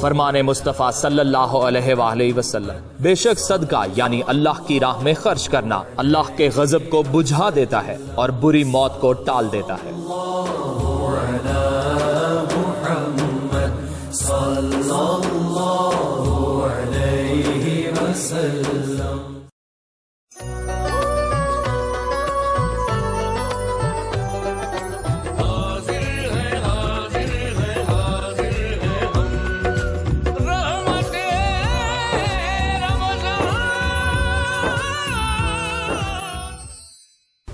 فرمان مصطفیٰ صلی اللہ علیہ وآلہ وسلم، بے شک صدقہ یعنی اللہ کی راہ میں خرچ کرنا اللہ کے غضب کو بجھا دیتا ہے اور بری موت کو ٹال دیتا ہے۔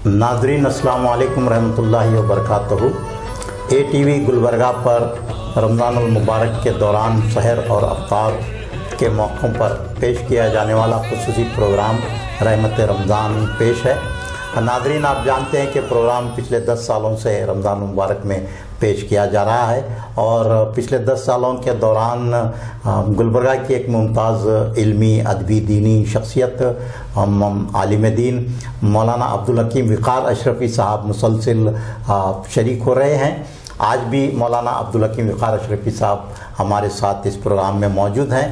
ناظرین السلام علیکم ورحمۃ اللہ وبرکاتہ۔ اے ٹی وی گلبرگہ پر رمضان المبارک کے دوران سحر اور افطار کے موقعوں پر پیش کیا جانے والا خصوصی پروگرام رحمت رمضان پیش ہے۔ ناظرین، آپ جانتے ہیں کہ پروگرام پچھلے 10 سالوں سے رمضان المبارک میں پیش کیا جا رہا ہے، اور پچھلے 10 سالوں کے دوران گلبرگہ کی ایک ممتاز علمی ادبی دینی شخصیت عالم دین مولانا عبدالحکیم وقار اشرفی صاحب مسلسل شریک ہو رہے ہیں۔ آج بھی مولانا عبدالحکیم وقار اشرفی صاحب ہمارے ساتھ اس پروگرام میں موجود ہیں۔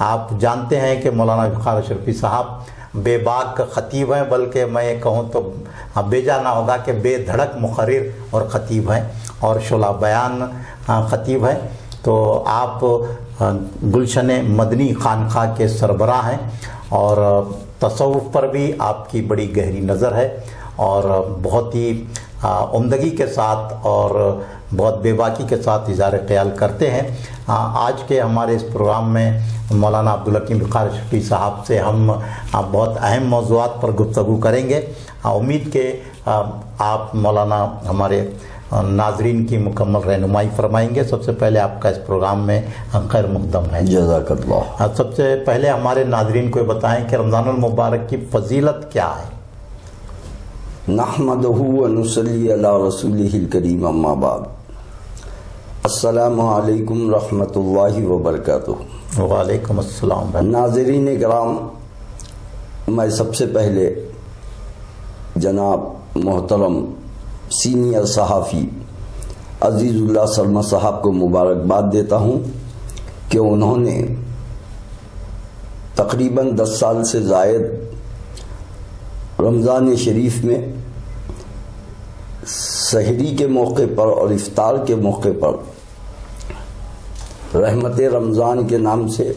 آپ جانتے ہیں کہ مولانا وقار اشرفی صاحب بے باک خطیب ہیں، بلکہ میں کہوں تو بیجا نہ ہوگا کہ بے دھڑک مقرر اور خطیب ہیں، اور شعلہ بیان خطیب ہیں۔ تو آپ گلشن مدنی خانقاہ کے سربراہ ہیں، اور تصوف پر بھی آپ کی بڑی گہری نظر ہے، اور بہت ہی عمدگی کے ساتھ اور بہت بے باکی کے ساتھ اظہار خیال کرتے ہیں۔ آج کے ہمارے اس پروگرام میں مولانا عبدالحکیم وقار اشرفی صاحب سے ہم بہت اہم موضوعات پر گفتگو کریں گے۔ امید کہ آپ مولانا ہمارے ناظرین کی مکمل رہنمائی فرمائیں گے۔ سب سے پہلے آپ کا اس پروگرام میں خیر مقدم ہے۔ جزاک اللہ۔ سب سے پہلے ہمارے ناظرین کو بتائیں کہ رمضان المبارک کی فضیلت کیا ہے؟ نحمدہ ونصلی علی رسولہ الکریم، اما بعد، السلام علیکم رحمۃ اللہ وبرکاتہ۔ وعلیکم السلام۔ ناظرین کرام، میں سب سے پہلے جناب محترم سینئر صحافی عزیز اللہ سلمہ صاحب کو مبارکباد دیتا ہوں کہ انہوں نے تقریباً 10 سال سے زائد رمضان شریف میں سحری کے موقع پر اور افطار کے موقع پر رحمت رمضان کے نام سے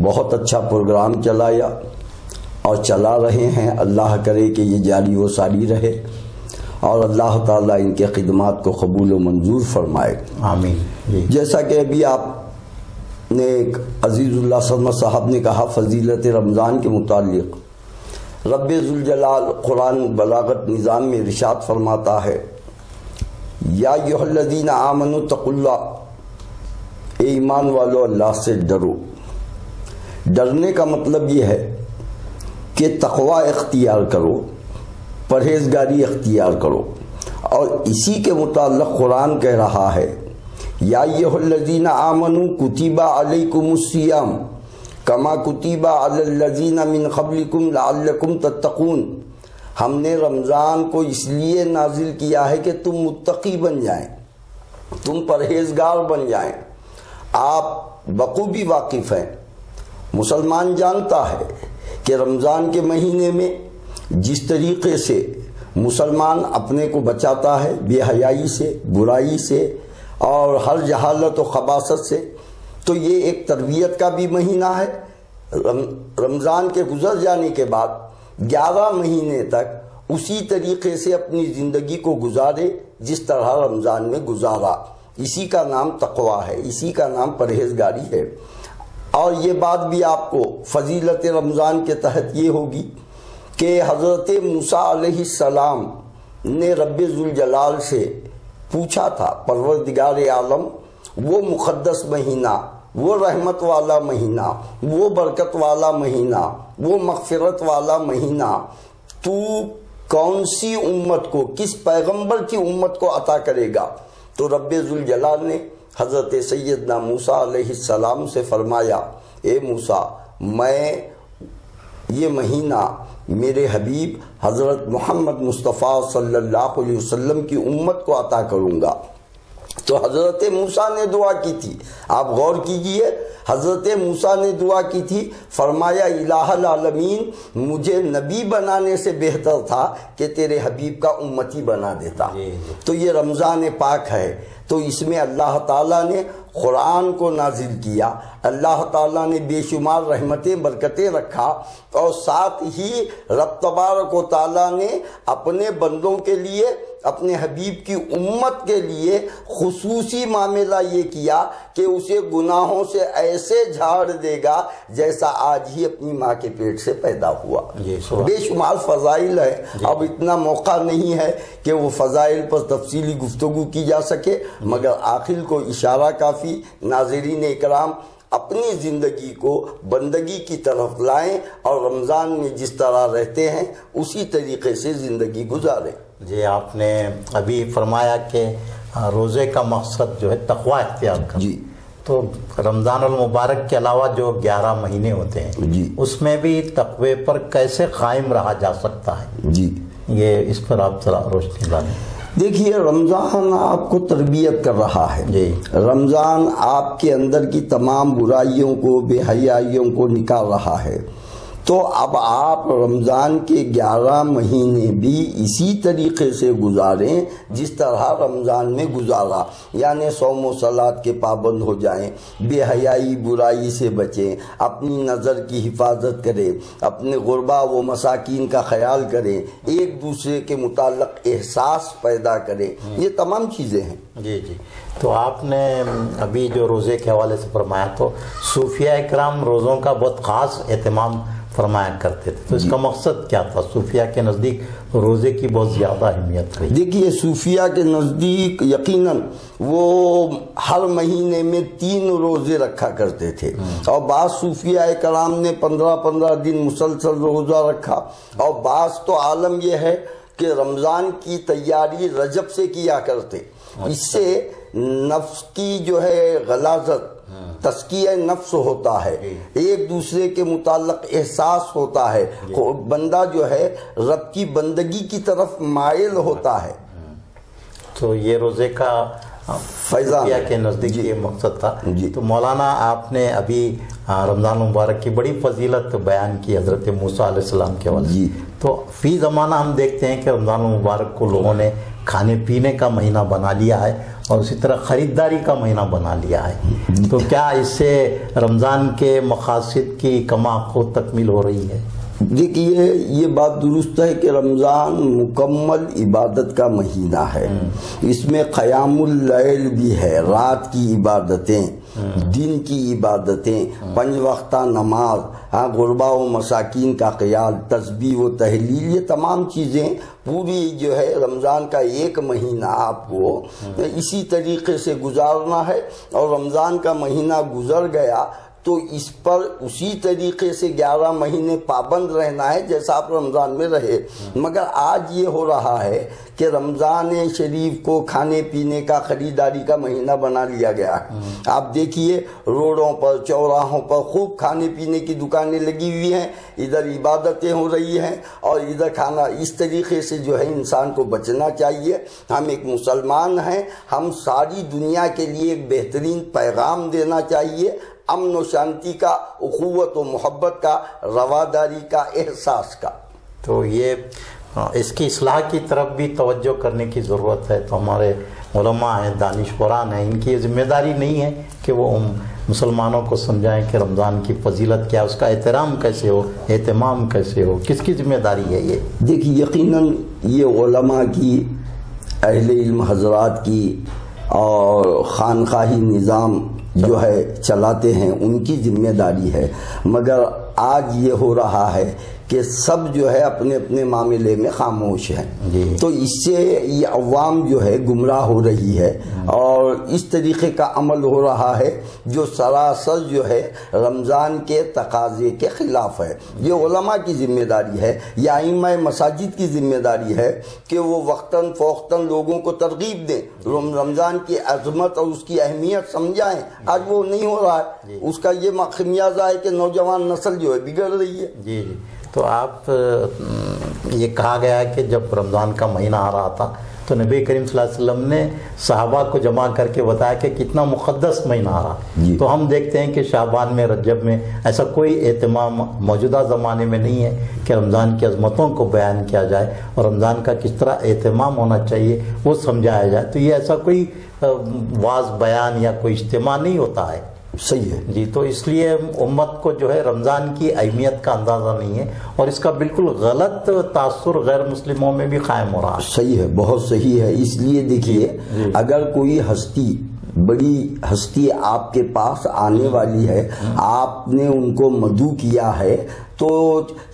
بہت اچھا پروگرام چلایا اور چلا رہے ہیں۔ اللہ کرے کہ یہ جاری و ساری رہے، اور اللہ تعالیٰ ان کے خدمات کو قبول و منظور فرمائے، آمین۔ جیسا کہ ابھی آپ نے ایک عزیز اللہ سلمہ صاحب نے کہا فضیلت رمضان کے متعلق، رب ذوالجلال قرآن بلاغت نظام میں ارشاد فرماتا ہے، یا ایھا الذین آمنوا اتقوا اللہ، اے ایمان والو اللہ سے ڈرو۔ ڈرنے کا مطلب یہ ہے کہ تقوی اختیار کرو، پرہیزگاری اختیار کرو، اور اسی کے متعلق قرآن کہہ رہا ہے، یا ایھا الذین آمنوا کتب علیکم الصیام کما کتب علی الذین من قبلکم لعلکم تتقون۔ ہم نے رمضان کو اس لیے نازل کیا ہے کہ تم متقی بن جائیں، تم پرہیزگار بن جائیں۔ آپ بخوبی واقف ہیں، مسلمان جانتا ہے کہ رمضان کے مہینے میں جس طریقے سے مسلمان اپنے کو بچاتا ہے بے حیائی سے، برائی سے، اور ہر جہالت و خباثت سے، تو یہ ایک تربیت کا بھی مہینہ ہے۔ رمضان کے گزر جانے کے بعد 11 مہینے تک اسی طریقے سے اپنی زندگی کو گزارے جس طرح رمضان میں گزارا۔ اسی کا نام تقوی ہے، اسی کا نام پرہیزگاری ہے۔ اور یہ بات بھی آپ کو فضیلت رمضان کے تحت یہ ہوگی کہ حضرت موسیٰ علیہ السلام نے رب ذوالجلال سے پوچھا تھا، پروردگار عالم، وہ مقدس مہینہ، وہ رحمت والا مہینہ، وہ برکت والا مہینہ، وہ مغفرت والا مہینہ تو کون سی امت کو، کس پیغمبر کی امت کو عطا کرے گا؟ تو رب ذوالجلال نے حضرت سیدنا موسیٰ علیہ السلام سے فرمایا، اے موسیٰ، میں یہ مہینہ میرے حبیب حضرت محمد مصطفیٰ صلی اللہ علیہ وسلم کی امت کو عطا کروں گا۔ تو حضرت موسیٰ نے دعا کی تھی، آپ غور کیجئے، حضرت موسیٰ نے دعا کی تھی، فرمایا الہ العالمین مجھے نبی بنانے سے بہتر تھا کہ تیرے حبیب کا امتی بنا دیتا۔ تو یہ رمضان پاک ہے، تو اس میں اللہ تعالیٰ نے قرآن کو نازل کیا، اللہ تعالیٰ نے بے شمار رحمتیں برکتیں رکھا، اور ساتھ ہی رب تبارک و تعالیٰ نے اپنے بندوں کے لیے، اپنے حبیب کی امت کے لیے خصوصی معاملہ یہ کیا کہ اسے گناہوں سے ایسے جھاڑ دے گا جیسا آج ہی اپنی ماں کے پیٹ سے پیدا ہوا۔ بے شمار فضائل ہے، اب اتنا موقع نہیں ہے کہ وہ فضائل پر تفصیلی گفتگو کی جا سکے، مگر آخر کو اشارہ کافی۔ ناظرین اکرام، اپنی زندگی کو بندگی کی طرف لائیں اور رمضان میں جس طرح رہتے ہیں اسی طریقے سے زندگی گزاریں۔ جی، آپ نے ابھی فرمایا کہ روزے کا مقصد جو ہے تقوی اختیار کرنا، جی، تو رمضان المبارک کے علاوہ جو 11 مہینے ہوتے ہیں، جی، اس میں بھی تقوی پر کیسے قائم رہا جا سکتا ہے؟ جی، یہ اس پر آپ ذرا روشنی ڈالیں۔ دیکھیے، رمضان آپ کو تربیت کر رہا ہے، جی، رمضان آپ کے اندر کی تمام برائیوں کو، بے حیائیوں کو نکال رہا ہے۔ تو اب آپ رمضان کے 11 مہینے بھی اسی طریقے سے گزاریں جس طرح رمضان میں گزارا، یعنی صوم و صلات کے پابند ہو جائیں، بے حیائی برائی سے بچیں، اپنی نظر کی حفاظت کریں، اپنے غربا و مساکین کا خیال کریں، ایک دوسرے کے متعلق احساس پیدا کریں، یہ تمام چیزیں ہیں۔ جی جی، تو آپ نے ابھی جو روزے کے حوالے سے فرمایا، تو صوفیہ اکرام روزوں کا بہت خاص اہتمام فرمایا کرتے تھے، تو اس کا مقصد کیا تھا؟ صوفیہ کے نزدیک روزے کی بہت زیادہ اہمیت رہی۔ دیکھیے، صوفیہ کے نزدیک یقیناً وہ ہر مہینے میں 3 روزے رکھا کرتے تھے، اور بعض صوفیہ کرام نے 15 دن مسلسل روزہ رکھا، اور بعض تو عالم یہ ہے کہ رمضان کی تیاری رجب سے کیا کرتے، اس سے نفس کی جو ہے غلاظت، تزکیہ نفس ہوتا ہے، ایک دوسرے کے متعلق احساس ہوتا ہے، بندہ جو ہے رب کی بندگی کی طرف مائل ہوتا ہے۔ تو یہ روزے کا فیضان کے نزدیک یہ مقصد تھا۔ جی، تو مولانا، آپ نے ابھی رمضان مبارک کی بڑی فضیلت بیان کی حضرت موسیٰ علیہ السلام کے حوالے سے، تو فی زمانہ ہم دیکھتے ہیں کہ رمضان مبارک کو لوگوں نے کھانے پینے کا مہینہ بنا لیا ہے، اور اسی طرح خریداری کا مہینہ بنا لیا ہے، تو کیا اس سے رمضان کے مقاصد کی کما کو تکمیل ہو رہی ہے؟ دیکھیے، یہ بات درست ہے کہ رمضان مکمل عبادت کا مہینہ ہے، اس میں قیام اللیل بھی ہے، رات کی عبادتیں، دن کی عبادتیں، 5 وقتہ نماز، غربا و مساکین کا خیال، تسبیح و تحلیل، یہ تمام چیزیں پوری جو ہے رمضان کا ایک مہینہ آپ کو اسی طریقے سے گزارنا ہے، اور رمضان کا مہینہ گزر گیا تو اس پر اسی طریقے سے 11 مہینے پابند رہنا ہے جیسا آپ رمضان میں رہے۔ مگر آج یہ ہو رہا ہے کہ رمضان شریف کو کھانے پینے کا، خریداری کا مہینہ بنا لیا گیا ہے۔ آپ دیکھیے، روڈوں پر، چوراہوں پر خوب کھانے پینے کی دکانیں لگی ہوئی ہیں، ادھر عبادتیں ہو رہی ہیں اور ادھر کھانا۔ اس طریقے سے جو ہے انسان کو بچنا چاہیے۔ ہم ایک مسلمان ہیں، ہم ساری دنیا کے لیے ایک بہترین پیغام دینا چاہیے، امن و شانتی کا، اخوت و محبت کا، رواداری کا، احساس کا۔ تو یہ اس کی اصلاح کی طرف بھی توجہ کرنے کی ضرورت ہے۔ تو ہمارے علماء ہیں، دانشوران ہیں، ان کی یہ ذمہ داری نہیں ہے کہ وہ مسلمانوں کو سمجھائیں کہ رمضان کی فضیلت کیا، اس کا احترام کیسے ہو، اہتمام کیسے ہو، کس کی ذمہ داری ہے یہ؟ دیکھیے، یقیناً یہ علماء کی، اہل علم حضرات کی، اور خانقاہی نظام جو ہے چلاتے ہیں ان کی ذمہ داری ہے، مگر آج یہ ہو رہا ہے کہ سب جو ہے اپنے اپنے معاملے میں خاموش ہیں، تو اس سے یہ عوام جو ہے گمراہ ہو رہی ہے، اور اس طریقے کا عمل ہو رہا ہے جو سراسر جو ہے رمضان کے تقاضے کے خلاف ہے۔ یہ علماء کی ذمہ داری ہے، یا ائمہ مساجد کی ذمہ داری ہے کہ وہ وقتاً فوقتاً لوگوں کو ترغیب دیں، رمضان کی عظمت اور اس کی اہمیت سمجھائیں۔ آج وہ نہیں ہو رہا ہے، اس کا یہ خمیازہ ہے کہ نوجوان نسل جو ہے بگڑ رہی ہے۔ جی جی، تو آپ یہ کہا گیا ہے کہ جب رمضان کا مہینہ آ رہا تھا تو نبی کریم صلی اللہ علیہ وسلم نے صحابہ کو جمع کر کے بتایا کہ کتنا مقدس مہینہ آ رہا. تو ہم دیکھتے ہیں کہ شعبان میں، رجب میں ایسا کوئی اہتمام موجودہ زمانے میں نہیں ہے کہ رمضان کی عظمتوں کو بیان کیا جائے اور رمضان کا کس طرح اہتمام ہونا چاہیے وہ سمجھایا جائے. تو یہ ایسا کوئی واعظ بیان یا کوئی اجتماع نہیں ہوتا ہے. صحیح ہے جی. تو اس لیے امت کو جو ہے رمضان کی اہمیت کا اندازہ نہیں ہے اور اس کا بالکل غلط تاثر غیر مسلموں میں بھی قائم ہو رہا ہے. صحیح ہے، بہت صحیح ہے. اس لیے دیکھیے اگر کوئی ہستی، بڑی ہستی آپ کے پاس آنے والی ہے، آپ نے ان کو مدعو کیا ہے تو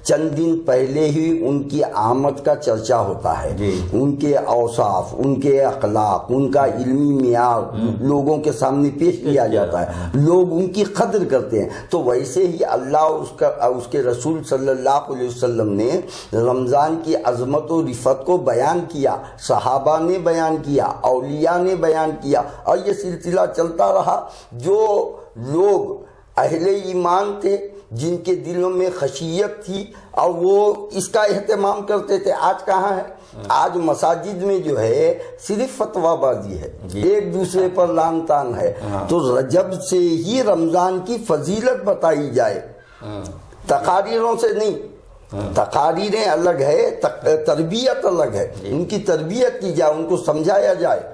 چند دن پہلے ہی ان کی آمد کا چرچا ہوتا ہے. ان کے اوصاف، ان کے اخلاق، ان کا علمی معیار لوگوں کے سامنے پیش کیا جاتا ہے، لوگ ان کی قدر کرتے ہیں. تو ویسے ہی اللہ اس کے رسول صلی اللہ علیہ وسلم نے رمضان کی عظمت و رفت کو بیان کیا، صحابہ نے بیان کیا، اولیاء نے بیان کیا، اور یہ سلسلہ چلتا رہا. جو لوگ اہل ایمان تھے، جن کے دلوں میں خشیت تھی اور وہ اس کا اہتمام کرتے تھے، آج کہاں ہے؟ آج مساجد میں جو ہے صرف فتویٰ بازی ہے، ایک دوسرے پر لان تان ہے. تو رجب سے ہی رمضان کی فضیلت بتائی جائے، تقاریروں سے نہیں. تقاریریں الگ ہے، تربیت الگ ہے. ان کی تربیت کی جائے، ان کو سمجھایا جائے.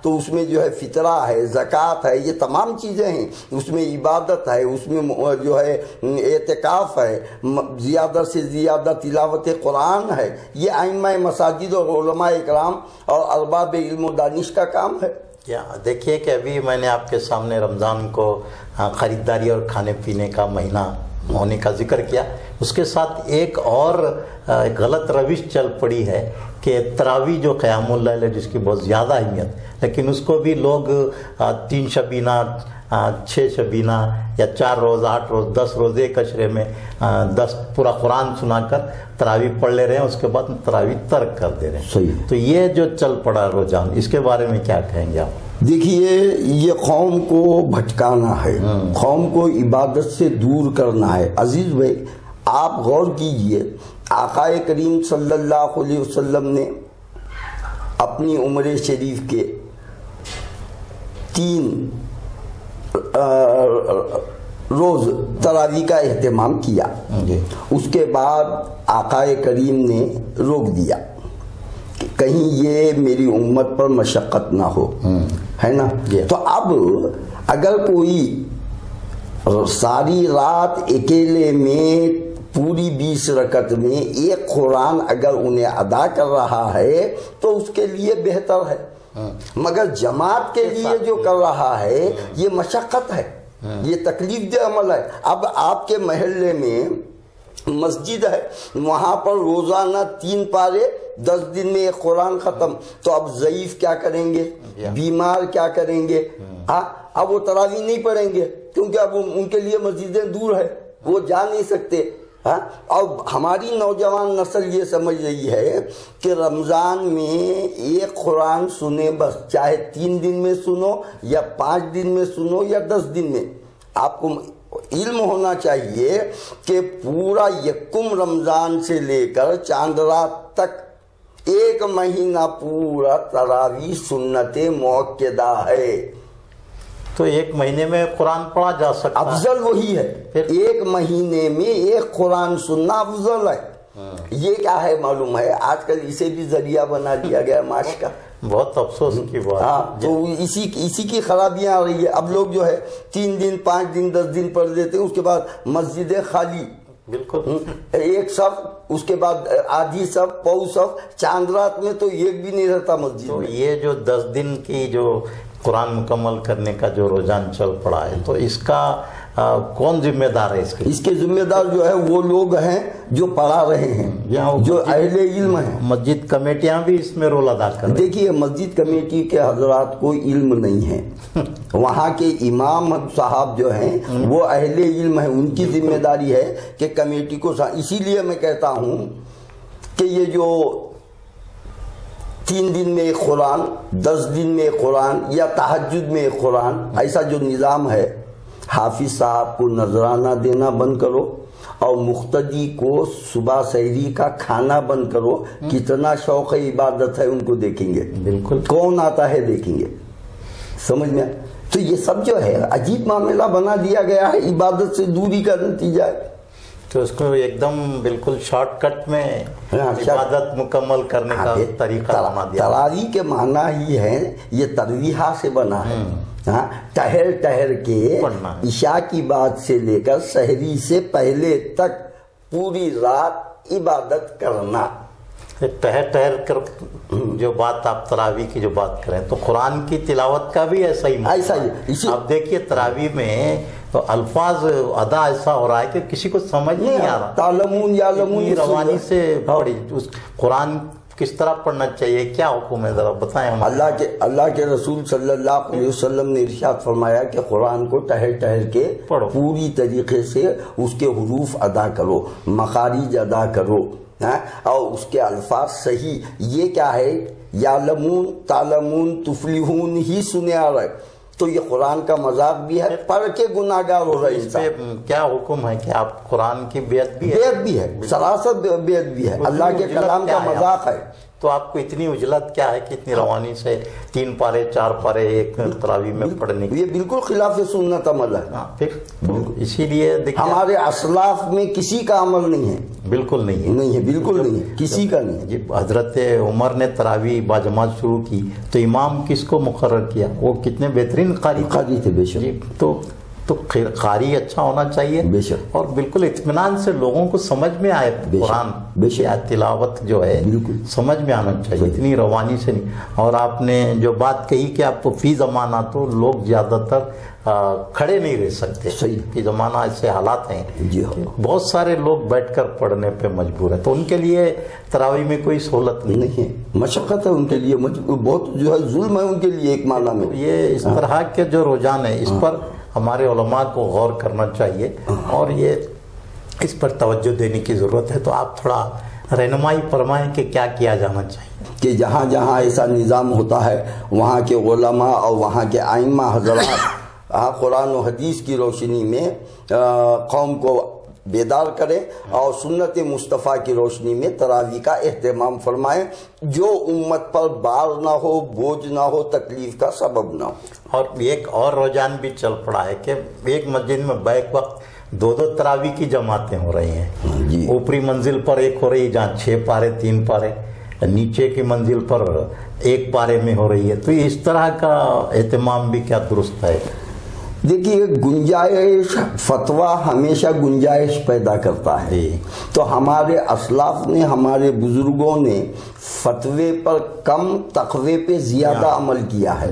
تو اس میں جو ہے فطرہ ہے، زکوٰۃ ہے، یہ تمام چیزیں ہیں. اس میں عبادت ہے، اس میں جو ہے اعتکاف ہے، زیادہ سے زیادہ تلاوت قرآن ہے. یہ ائمہ مساجد اور علماء اکرام اور ارباب علم و دانش کا کام ہے. دیکھیے کہ ابھی میں نے آپ کے سامنے رمضان کو خریداری اور کھانے پینے کا مہینہ ہونے کا ذکر کیا. اس کے ساتھ ایک اور غلط روش چل پڑی ہے کہ تراویح جو قیام اللیل ہے، جس کی بہت زیادہ اہمیت، لیکن اس کو بھی لوگ 3 شبینہ 6 شبینہ یا 4 روز 8 روز 10 روز ایک اشرے میں 10 پورا قرآن سنا کر تراویح پڑھ لے رہے ہیں، اس کے بعد تراویح ترک کر دے رہے ہیں. صحیح. تو یہ جو چل پڑا رجحان، اس کے بارے میں کیا کہیں گے آپ؟ دیکھیے، یہ قوم کو بھٹکانا ہے، قوم کو عبادت سے دور کرنا ہے. عزیز بھائی، آپ غور کیجئے، آقا کریم صلی اللہ علیہ وسلم نے اپنی عمر شریف کے 3 روز تراویح کا اہتمام کیا. اس کے بعد آقا کریم نے روک دیا کہ کہیں یہ میری امت پر مشقت نہ ہو، ہے نا. تو اب اگر کوئی ساری رات اکیلے میں پوری 20 رکعت میں ایک قرآن اگر انہیں ادا کر رہا ہے تو اس کے لیے بہتر ہے، مگر جماعت کے لیے جو کر رہا ہے یہ مشقت ہے، یہ تکلیف دہ عمل ہے. اب آپ کے محلے میں مسجد ہے، وہاں پر روزانہ 3 پارے 10 دن میں ایک قرآن ختم. تو اب ضعیف کیا کریں گے، بیمار کیا کریں گے؟ اب وہ تراویح نہیں پڑھیں گے کیونکہ اب ان کے لیے مسجدیں دور ہے، وہ جا نہیں سکتے. اور ہماری نوجوان نسل یہ سمجھ رہی ہے کہ رمضان میں ایک قرآن سنے بس، چاہے 3 دن میں سنو یا 5 دن میں سنو یا 10 دن میں. آپ کو علم ہونا چاہیے کہ پورا یکم رمضان سے لے کر چاند رات تک 1 مہینہ پورا تراویح سنت موقدہ ہے. تو 1 مہینے میں قرآن پڑھا جا سکتا ہے. افضل وہی ہے، 1 مہینے میں ایک قرآن سننا افضل ہے. یہ کیا ہے معلوم ہے، آج کل اسے بھی ذریعہ بنا دیا گیا معاش کا. بہت افسوس کی بات. ہاں، تو اسی کی خرابیاں آ رہی ہے. اب لوگ جو ہے 3 دن 5 دن 10 دن پڑھ دیتے ہیں، اس کے بعد مسجدیں خالی، بالکل ایک صف، اس کے بعد آدھی صف، پو صف. چاند رات میں تو ایک بھی نہیں رہتا مسجد میں. یہ جو 10 دن کی جو قرآن مکمل کرنے کا جو رجحان چل پڑا ہے، تو اس کا کون ذمہ دار ہے؟ اس کے ذمہ دار جو ہے وہ لوگ ہیں جو پڑھا رہے ہیں، جو اہل علم ہیں. مسجد کمیٹیاں بھی اس میں رول ادا کر رہی ہیں. دیکھیے، مسجد کمیٹی کے حضرات کو علم نہیں ہے، وہاں کے امام صاحب جو ہیں وہ اہل علم ہیں. ان کی ذمہ داری ہے کہ کمیٹی کو. اسی لیے میں کہتا ہوں کہ یہ جو 3 دن میں ایک قرآن، 10 دن میں ایک قرآن یا تہجد میں ایک قرآن، ایسا جو نظام ہے، حافظ صاحب کو نذرانہ دینا بند کرو اور مقتدی کو صبح سحری کا کھانا بند کرو، کتنا شوق عبادت ہے ان کو دیکھیں گے، بالکل کون آتا ہے دیکھیں گے، سمجھ میں؟ تو یہ سب جو ہے عجیب معاملہ بنا دیا گیا ہے، عبادت سے دوری کا نتیجہ ہے۔ تو اس کو ایک دم بالکل شارٹ کٹ میں عبادت مکمل کرنے کا طریقہ بنا دیا۔ تراویح کے معنی ہی ہے، یہ ترویحہ سے بنا ہے، ہاں، ٹہر ٹہر کے عشاء کی بات سے لے کر سحری سے پہلے تک پوری رات عبادت کرنا۔ ٹہر ٹہر کر جو بات آپ تراویح کی جو بات کریں تو قرآن کی تلاوت کا بھی ایسا ہی ایسا ہی۔ اب دیکھیے تراویح میں تو الفاظ ادا ایسا ہو رہا ہے کہ کسی کو سمجھ نہیں آ رہا، تعلمون یعلمون روانی سے پڑھی اس قرآن کس طرح پڑھنا چاہیے، کیا حکم ہے ذرا بتائیں ہم۔ اللہ کے رسول صلی اللہ علیہ وسلم نے ارشاد فرمایا کہ قرآن کو ٹہر ٹہر کے پڑھو، پوری طریقے سے اس کے حروف ادا کرو، مخارج ادا کرو، اور اس کے الفاظ صحیح۔ یہ کیا ہے، یعلمون تعلمون تفلحون ہی سنے آ رہا ہے، تو یہ قرآن کا مذاق بھی ہے، پڑھ کے گناہ گار ہو رہا ہے انسان۔ کیا حکم ہے کہ آپ قرآن کی بیعت بھی ہے؟ بیعت بھی ہے، سراست بیعت بھی ہے، اللہ کے کلام کا مذاق ہے۔ تو آپ کو اتنی اجلت کیا ہے کہ اتنی روانی سے 3 پارے 4 پارے ایک تراویح میں پڑھنے کی؟ یہ بالکل خلاف سنت عمل ہے۔ پھر اسی لیے دیکھیں ہمارے اسلاف میں کسی کا عمل نہیں ہے، بالکل نہیں ہے، نہیں ہے، بالکل نہیں ہے، کسی کا نہیں ہے۔ جب حضرت عمر نے تراویح باجماعت شروع کی تو امام کس کو مقرر کیا؟ وہ کتنے بہترین قاری تھے بے شک۔ تو قاری اچھا ہونا چاہیے، بے شک، اور بالکل اطمینان سے لوگوں کو سمجھ میں آئے قرآن، بے شک، یا تلاوت جو ہے بالکل سمجھ میں آنا چاہیے، اتنی روانی سے نہیں۔ اور آپ نے جو بات کہی کہ آپ فی زمانہ تو لوگ زیادہ تر کھڑے نہیں رہ سکتے، صحیح، فی زمانہ ایسے حالات ہیں جی ہاں، بہت سارے لوگ بیٹھ کر پڑھنے پہ مجبور ہیں، تو ان کے لیے تراویح میں کوئی سہولت نہیں ہے، مشقت ہے ان کے لیے، بہت جو ہے ظلم ہے ان کے لیے ایک معنی میں۔ یہ اس طرح کے جو رجحان ہے اس پر ہمارے علماء کو غور کرنا چاہیے اور یہ اس پر توجہ دینے کی ضرورت ہے۔ تو آپ تھوڑا رہنمائی فرمائیں کہ کیا کیا جانا چاہیے؟ کہ جہاں جہاں ایسا نظام ہوتا ہے وہاں کے علماء اور وہاں کے ائمہ حضرات قرآن و حدیث کی روشنی میں قوم کو بیدار کریں اور سنت مصطفیٰ کی روشنی میں تراویح کا اہتمام فرمائیں، جو امت پر بار نہ ہو، بوجھ نہ ہو، تکلیف کا سبب نہ ہو۔ اور ایک اور رجحان بھی چل پڑا ہے کہ ایک مسجد میں بیک وقت 2 تراویح کی جماعتیں ہو رہی ہیں، جی، اوپری منزل پر ایک ہو رہی جہاں 6 پارے 3 پارے، نیچے کی منزل پر 1 پارے میں ہو رہی ہے، تو اس طرح کا اہتمام بھی کیا درست ہے؟ دیکھیے گنجائش، فتویٰ ہمیشہ گنجائش پیدا کرتا ہے، تو ہمارے اسلاف نے، ہمارے بزرگوں نے فتوے پر کم، تقوی پہ زیادہ عمل کیا ہے۔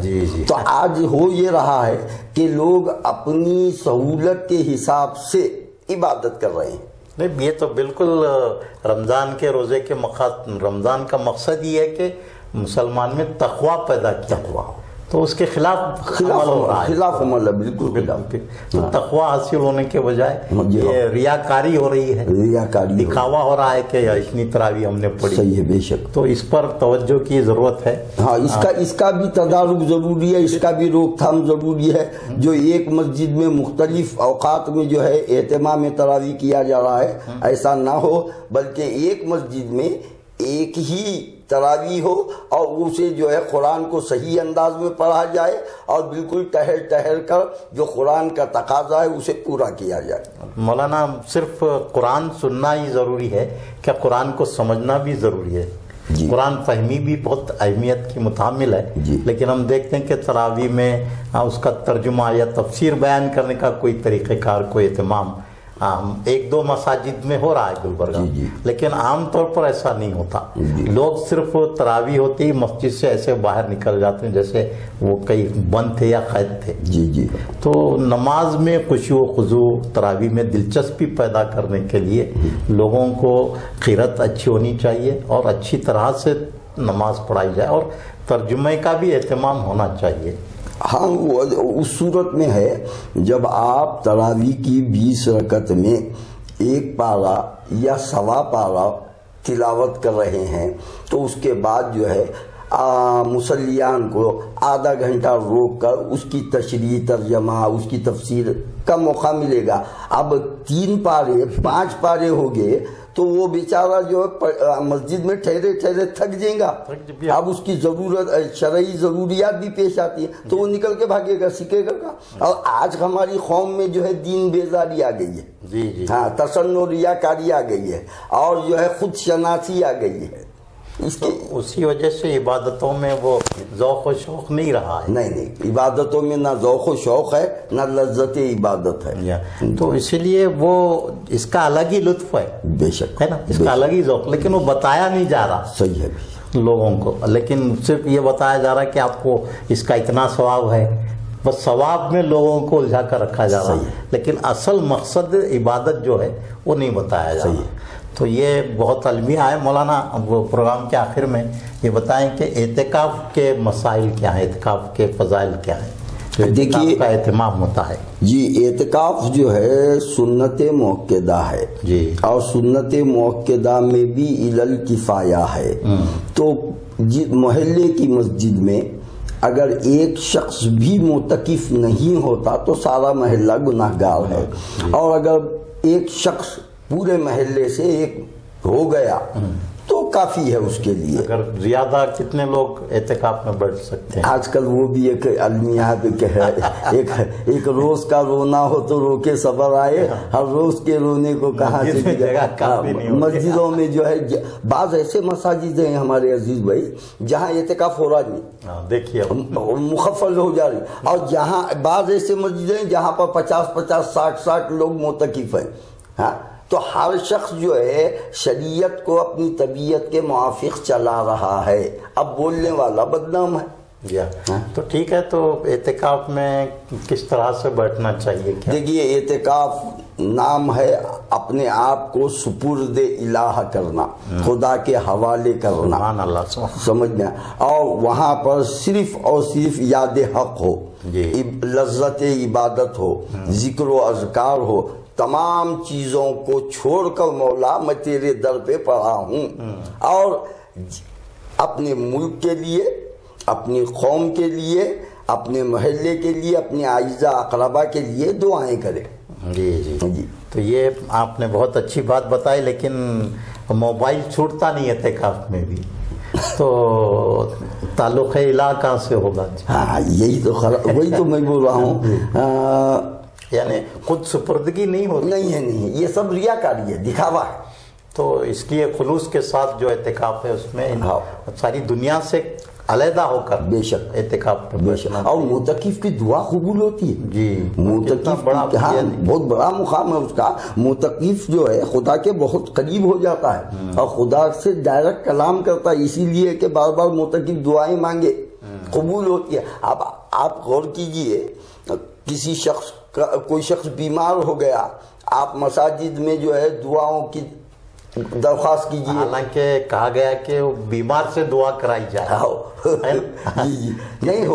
تو آج ہو یہ رہا ہے کہ لوگ اپنی سہولت کے حساب سے عبادت کر رہے ہیں۔ نہیں، یہ تو بالکل رمضان کے روزے کے رمضان کا مقصد یہ ہے کہ مسلمان میں تقوی پیدا کیا، تو اس کے خلاف عمل ہے، بالکل تقوی حاصل ہونے کے بجائے یہ ریاکاری ہو رہی ہے، ریاکاری، دکھاوا ہو رہا ہے کہ اتنی تراویح ہم نے پڑھی۔ صحیح ہے، بے شک، تو اس پر توجہ کی ضرورت ہے۔ ہاں، اس کا بھی تدارک ضروری ہے، اس کا بھی روک تھام ضروری ہے۔ جو ایک مسجد میں مختلف اوقات میں جو ہے اہتمام تراویح کیا جا رہا ہے، ایسا نہ ہو، بلکہ ایک مسجد میں ایک ہی تراویح ہو اور اسے جو ہے قرآن کو صحیح انداز میں پڑھا جائے اور بالکل ٹہر ٹہر کر جو قرآن کا تقاضا ہے اسے پورا کیا جائے۔ مولانا، صرف قرآن سننا ہی ضروری ہے کیا قرآن کو سمجھنا بھی ضروری ہے؟ جی، قرآن فہمی بھی بہت اہمیت کی متحمل ہے، جی، لیکن ہم دیکھتے ہیں کہ تراویح میں اس کا ترجمہ یا تفسیر بیان کرنے کا کوئی طریقہ کار، کوئی اہتمام 1-2 مساجد میں ہو رہا ہے گلبرگہ، لیکن عام طور پر ایسا نہیں ہوتا۔ لوگ صرف تراویح ہوتی ہی مسجد سے ایسے باہر نکل جاتے ہیں جیسے وہ کئی بند تھے یا قید تھے۔ جی، تو نماز میں خشوع و خضوع، تراویح میں دلچسپی پیدا کرنے کے لیے لوگوں کو قرأت اچھی ہونی چاہیے اور اچھی طرح سے نماز پڑھائی جائے اور ترجمے کا بھی اہتمام ہونا چاہیے۔ ہاں، اس صورت میں ہے جب آپ تراویح کی 20 رکعت میں 1 پارہ یا 1.25 پارہ تلاوت کر رہے ہیں تو اس کے بعد جو ہے مسلیان کو آدھا گھنٹہ روک کر اس کی تشریح، ترجمہ، اس کی تفسیر کا موقع ملے گا۔ اب 3 پارے 5 پارے ہو گئے تو وہ بیچارہ جو ہے مسجد میں ٹھہرے ٹھہرے تھک جائے گا۔ اب اس کی ضرورت، شرعی ضروریات بھی پیش آتی ہے تو وہ نکل کے بھاگے گا، سیکھے گا۔ اور آج ہماری قوم میں جو ہے دین بیزاری آ گئی ہے، جی ہاں، تسن و ریاکاری آ گئی ہے، اور جو ہے خود شناسی آ گئی ہے۔ اسی وجہ سے عبادتوں میں وہ ذوق و شوق نہیں رہا ہے۔ نہیں، عبادتوں میں نہ ذوق و شوق ہے نہ لذت عبادت ہے۔ تو اسی لیے وہ اس کا الگ ہی لطف ہے، بے شک ہے نا، اس کا الگ ہی ذوق، لیکن وہ بتایا نہیں جا رہا صحیح ہے لوگوں کو، لیکن صرف یہ بتایا جا رہا ہے کہ آپ کو اس کا اتنا ثواب ہے، بس ثواب میں لوگوں کو الجھا کر رکھا جا رہا ہے، لیکن اصل مقصد عبادت جو ہے وہ نہیں بتایا جا رہا۔ تو یہ بہت المیہ ہے۔ مولانا وہ پروگرام کے آخر میں یہ بتائیں کہ اعتکاف کے مسائل کیا ہیں، اعتکاف کے فضائل کیا ہیں، دیکھیے کا اہتمام ہوتا ہے۔ جی، اعتکاف جو ہے سنت موقدہ ہے جی، اور سنت موقدہ میں بھی علل کفایہ ہے۔ تو محلے کی مسجد میں اگر ایک شخص بھی معتکف نہیں ہوتا تو سارا محلہ گناہگار ہے، اور اگر ایک شخص پورے محلے سے ایک ہو گیا تو کافی ہے اس کے لیے۔ اگر زیادہ کتنے لوگ اعتکاف میں بیٹھ سکتے ہیں؟ آج کل وہ بھی ایک المیہ پہ کہ ایک روز کا رونا ہو تو رو کے صبر آئے، ہر روز کے رونے کو کہاں سے جگہ۔ مسجدوں میں جو ہے بعض ایسے مساجد ہیں ہمارے عزیز بھائی جہاں اعتکاف ہو رہا نہیں، دیکھیے مخفل ہو جا رہی، اور جہاں بعض ایسے مسجد ہیں جہاں پر 50 60 لوگ معتکف ہیں۔ ہاں، تو ہر شخص جو ہے شریعت کو اپنی طبیعت کے موافق چلا رہا ہے، اب بولنے والا بدنام ہے۔ تو ٹھیک ہے، تو اعتکاف میں کس طرح سے بیٹھنا چاہیے؟ دیکھیے، اعتکاف نام ہے اپنے آپ کو سپرد الہ کرنا، خدا کے حوالے کرنا، سبحان اللہ، سمجھنا، اور وہاں پر صرف اور صرف یاد حق ہو، لذت عبادت ہو، ذکر و اذکار ہو، تمام چیزوں کو چھوڑ کر مولا میں تیرے در پہ پڑا ہوں، اور اپنے ملک کے لیے، اپنی قوم کے لیے، اپنے محلے کے لیے، اپنے اعزاء اقربا کے لیے دعائیں کرے۔ جی، تو یہ آپ نے بہت اچھی بات بتائی، لیکن موبائل چھوٹتا نہیں اعتکاف میں بھی، تو تعلق الہ کہاں سے ہوگا؟ ہاں، یہی تو وہی تو میں بول رہا ہوں، یعنی خود سپردگی نہیں ہوتی؟ نہیں، یہ سب ریاکاری ہے، دکھاوا ہے۔ تو اس لیے خلوص کے ساتھ جو اعتکاف ہے اس میں ساری دنیا سے علیحدہ ہو کر بے شک اعتکاف بے شک، اور معتکف کی دعا قبول ہوتی ہے۔ جی، معتکف بہت بڑا مقام ہے اس کا۔ معتکف جو ہے خدا کے بہت قریب ہو جاتا ہے اور خدا سے ڈائریکٹ کلام کرتا ہے، اسی لیے کہ بار بار معتکف دعائیں مانگے قبول ہوتی ہے۔ اب آپ غور کیجئے، کسی شخص کوئی شخص بیمار ہو گیا، آپ مساجد میں جو ہے دعاؤں کی درخواست کیجیے، حالانکہ کہا گیا کہ وہ بیمار سے دعا کرائی جائے، نہیں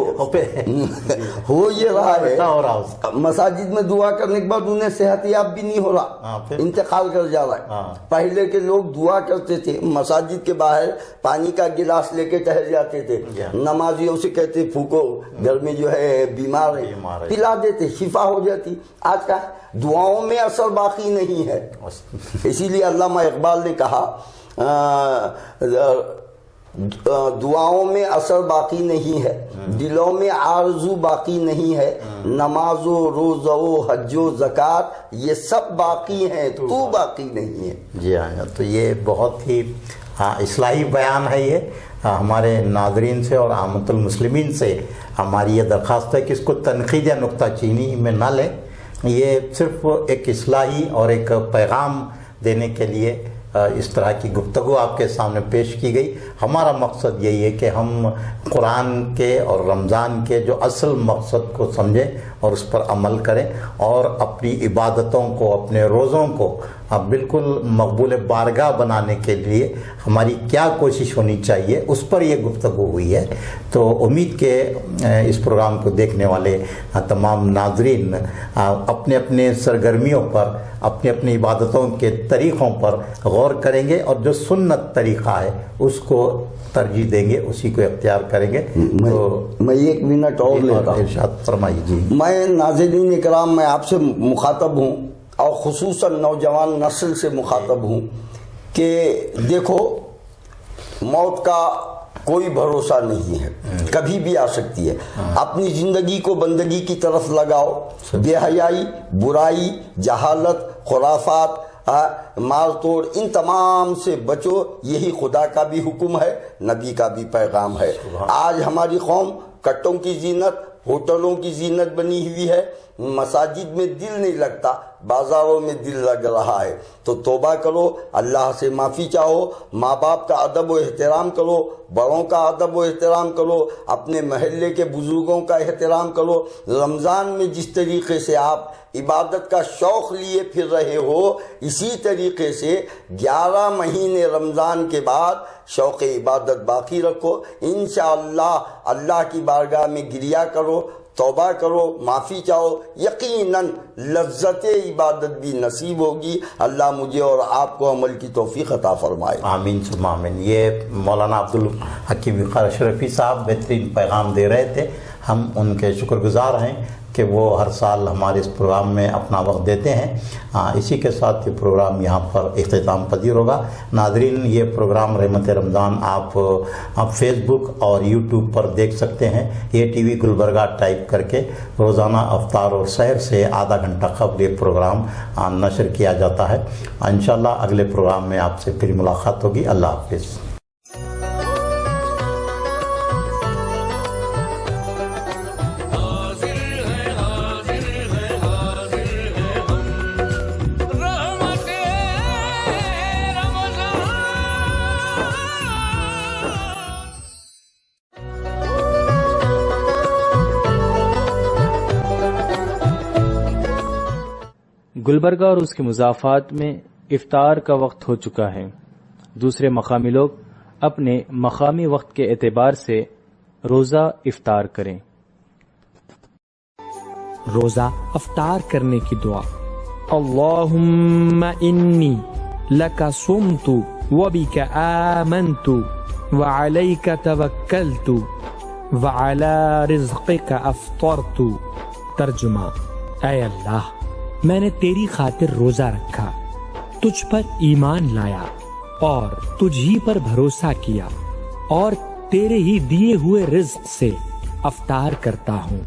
ہو یہ رہا ہے، مساجد میں دعا کرنے کے بعد انہیں صحت یاب بھی نہیں ہو رہا، انتقال کر جا رہا ہے۔ پہلے کے لوگ دعا کرتے تھے، مساجد کے باہر پانی کا گلاس لے کے ٹہل جاتے تھے، نمازیوں سے کہتے پھوکو گھر میں جو ہے بیمار ہے، پلا دیتے، شفا ہو جاتی۔ آج کا دعاؤں میں اثر باقی نہیں ہے، اسی لیے علامہ اقبال نے کہا دعاؤں میں اثر باقی نہیں ہے، دلوں میں آرزو باقی نہیں ہے، نماز و روزہ و حج و زکوٰۃ یہ سب باقی ہیں، تو باقی نہیں ہے۔ جی ہاں، تو یہ بہت ہی اصلاحی بیان ہے۔ یہ ہمارے ناظرین سے اور عامة المسلمین سے ہماری یہ درخواست ہے کہ اس کو تنقید یا نکتہ چینی میں نہ لیں، یہ صرف ایک اصلاحی اور ایک پیغام دینے کے لیے اس طرح کی گفتگو آپ کے سامنے پیش کی گئی۔ ہمارا مقصد یہی ہے کہ ہم قرآن کے اور رمضان کے جو اصل مقصد کو سمجھیں اور اس پر عمل کریں، اور اپنی عبادتوں کو، اپنے روزوں کو بالکل مقبول بارگاہ بنانے کے لیے ہماری کیا کوشش ہونی چاہیے اس پر یہ گفتگو ہوئی ہے. تو امید کہ اس پروگرام کو دیکھنے والے تمام ناظرین اپنے اپنے سرگرمیوں پر اپنی اپنی عبادتوں کے طریقوں پر غور کریں گے اور جو سنت طریقہ ہے اس کو ترجیح دیں گے, اسی کو اختیار کریں گے. تو میں 1 منٹ اور لیتا ہوں. ارشاد فرمائیے. جی میں ناظرین اکرام میں آپ سے مخاطب ہوں اور خصوصاً نوجوان نسل سے مخاطب ہوں کہ دیکھو موت کا کوئی بھروسہ نہیں ہے, کبھی بھی آ سکتی ہے. اپنی زندگی کو بندگی کی طرف لگاؤ, بے حیائی, برائی, جہالت, خرافات, مار توڑ, ان تمام سے بچو. یہی خدا کا بھی حکم ہے, نبی کا بھی پیغام ہے. آج ہماری قوم کٹوں کی زینت, ہوٹلوں کی زینت بنی ہوئی ہے, مساجد میں دل نہیں لگتا, بازاروں میں دل لگ رہا ہے. تو توبہ کرو, اللہ سے معافی چاہو, ماں باپ کا ادب و احترام کرو, بڑوں کا ادب و احترام کرو, اپنے محلے کے بزرگوں کا احترام کرو. رمضان میں جس طریقے سے آپ عبادت کا شوق لیے پھر رہے ہو, اسی طریقے سے 11 مہینے رمضان کے بعد شوق عبادت باقی رکھو. انشاءاللہ اللہ کی بارگاہ میں گریہ کرو, توبہ کرو, معافی چاہو, یقیناً لذت عبادت بھی نصیب ہوگی. اللہ مجھے اور آپ کو عمل کی توفیق عطا فرمائے. آمین ثم آمین. یہ مولانا عبدالحکیم وقار اشرفی صاحب بہترین پیغام دے رہے تھے. ہم ان کے شکر گزار ہیں کہ وہ ہر سال ہمارے اس پروگرام میں اپنا وقت دیتے ہیں. اسی کے ساتھ یہ پروگرام یہاں پر اختتام پذیر ہوگا. ناظرین, یہ پروگرام رحمت رمضان آپ فیس بک اور یوٹیوب پر دیکھ سکتے ہیں. یہ ٹی وی گلبرگہ ٹائپ کر کے روزانہ افطار اور سحر سے آدھا گھنٹہ قبل یہ پروگرام نشر کیا جاتا ہے. انشاءاللہ اگلے پروگرام میں آپ سے پھر ملاقات ہوگی. اللہ حافظ. گلبرگہ اور اس کے مضافات میں افطار کا وقت ہو چکا ہے. دوسرے مقامی لوگ اپنے مقامی وقت کے اعتبار سے روزہ افطار کریں. روزہ افطار کرنے کی دعا. اللہم انی لک صمت وبک آمنت وعلیک توکلت وعلی رزقک افطرت. ترجمہ: اے اللہ, میں نے تیری خاطر روزہ رکھا, تجھ پر ایمان لایا اور تجھ ہی پر بھروسہ کیا اور تیرے ہی دیے ہوئے رزق سے افطار کرتا ہوں.